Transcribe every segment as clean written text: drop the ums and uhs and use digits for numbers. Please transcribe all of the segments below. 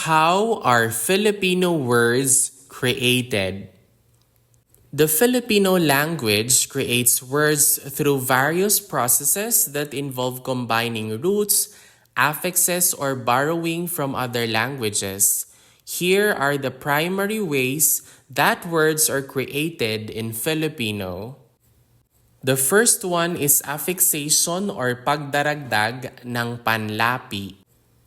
How are Filipino words created? The Filipino language creates words through various processes that involve combining roots, affixes, or borrowing from other languages. Here are the primary ways that words are created in Filipino. The first one is affixation or pagdaragdag ng panlapi.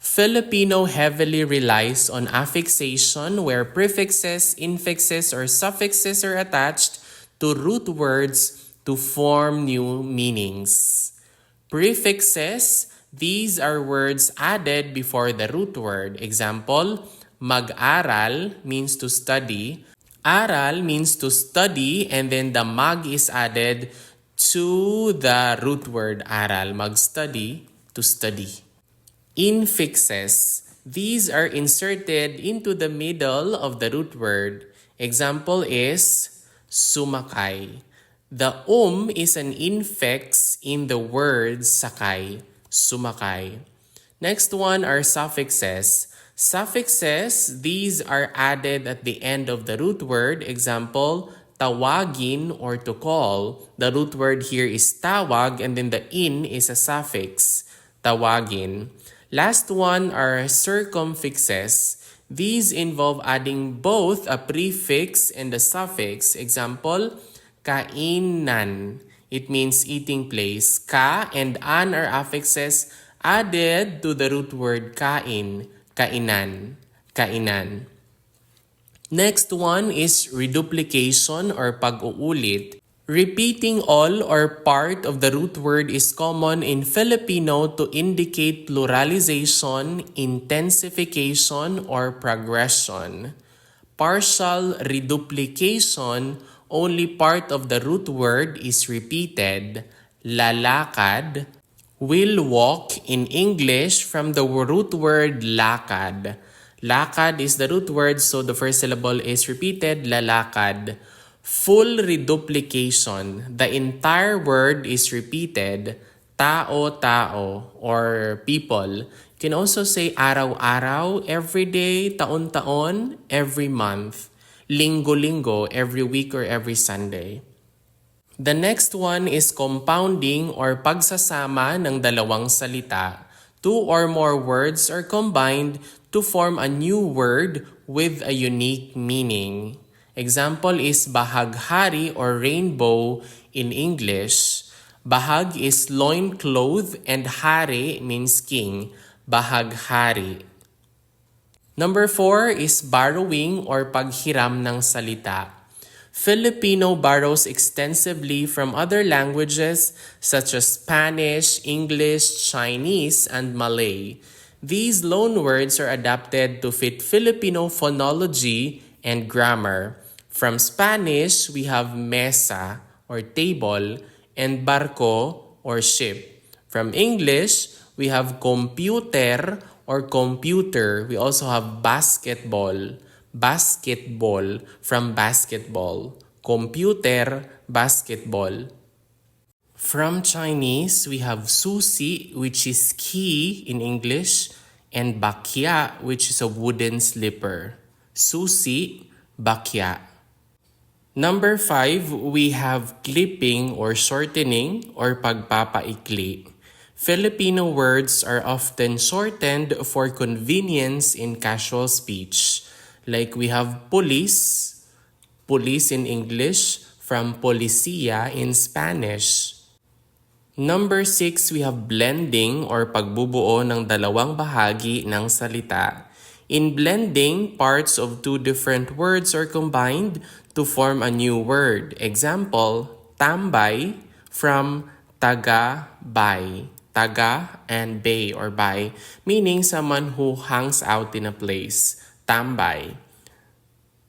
Filipino heavily relies on affixation where prefixes, infixes, or suffixes are attached to root words to form new meanings. Prefixes, these are words added before the root word. Example, mag-aral means to study. Aral means to study and then the mag is added to the root word aral, mag-study, to study. Infixes, these are inserted into the middle of the root word. Example is sumakay. The is an infix in the word sakay, sumakay. Next one are suffixes. Suffixes, these are added at the end of the root word. Example, tawagin or to call. The root word here is tawag and then the in is a suffix, tawagin. Last one are circumfixes. These involve adding both a prefix and a suffix. Example, kainan. It means eating place. Ka and an are affixes added to the root word kain, kainan, kainan. Next one is reduplication or pag-uulit. Repeating all or part of the root word is common in Filipino to indicate pluralization, intensification, or progression. Partial reduplication, only part of the root word is repeated. Lalakad, will walk in English from the root word lakad. Lakad is the root word, so the first syllable is repeated, lalakad. Full reduplication, the entire word is repeated, tao-tao or people. You can also say araw-araw, every day, taon-taon, every month, linggo-linggo, every week or every Sunday. The next one is compounding or pagsasama ng dalawang salita. Two or more words are combined to form a new word with a unique meaning. Example is bahaghari or rainbow in English. Bahag is loincloth and hari means king. Bahaghari. Number 4 is borrowing or paghiram ng salita. Filipino borrows extensively from other languages such as Spanish, English, Chinese, and Malay. These loan words are adapted to fit Filipino phonology and grammar. From Spanish, we have mesa or table and barco or ship. From English, we have computer or computer. We also have basketball, basketball from basketball, computer, basketball. From Chinese, we have sushi, which is key in English, and bakya, which is a wooden slipper. Sushi, bakya. Number 5, we have clipping or shortening or pagpapaikli. Filipino words are often shortened for convenience in casual speech. Like we have police, police in English, from policia in Spanish. Number 6, we have blending or pagbubuo ng dalawang bahagi ng salita. In blending, parts of two different words are combined to form a new word. Example, tambay from taga-bay. Taga and bay or bay, meaning someone who hangs out in a place. Tambay.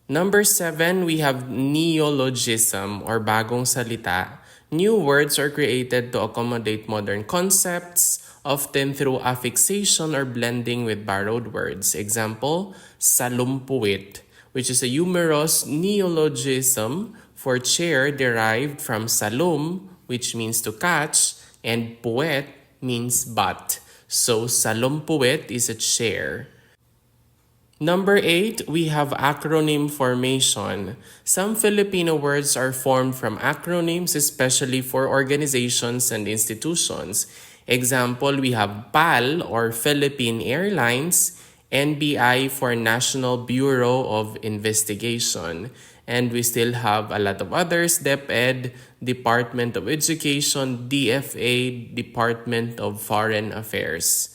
Number 7, we have neologism or bagong salita. New words are created to accommodate modern concepts, often through affixation or blending with borrowed words. Example, salumpuit, which is a humorous neologism for chair derived from salum, which means to catch, and puwet means butt. So salumpuit is a chair. Number 8, we have acronym formation. Some Filipino words are formed from acronyms, especially for organizations and institutions. Example, we have PAL or Philippine Airlines, NBI for National Bureau of Investigation. And we still have a lot of others, DepEd, Department of Education, DFA, Department of Foreign Affairs.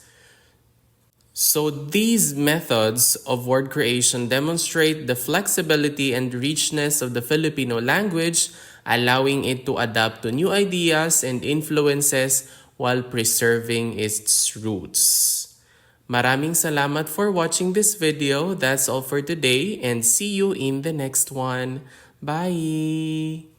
So these methods of word creation demonstrate the flexibility and richness of the Filipino language, allowing it to adapt to new ideas and influences while preserving its roots. Maraming salamat for watching this video. That's all for today and see you in the next one. Bye!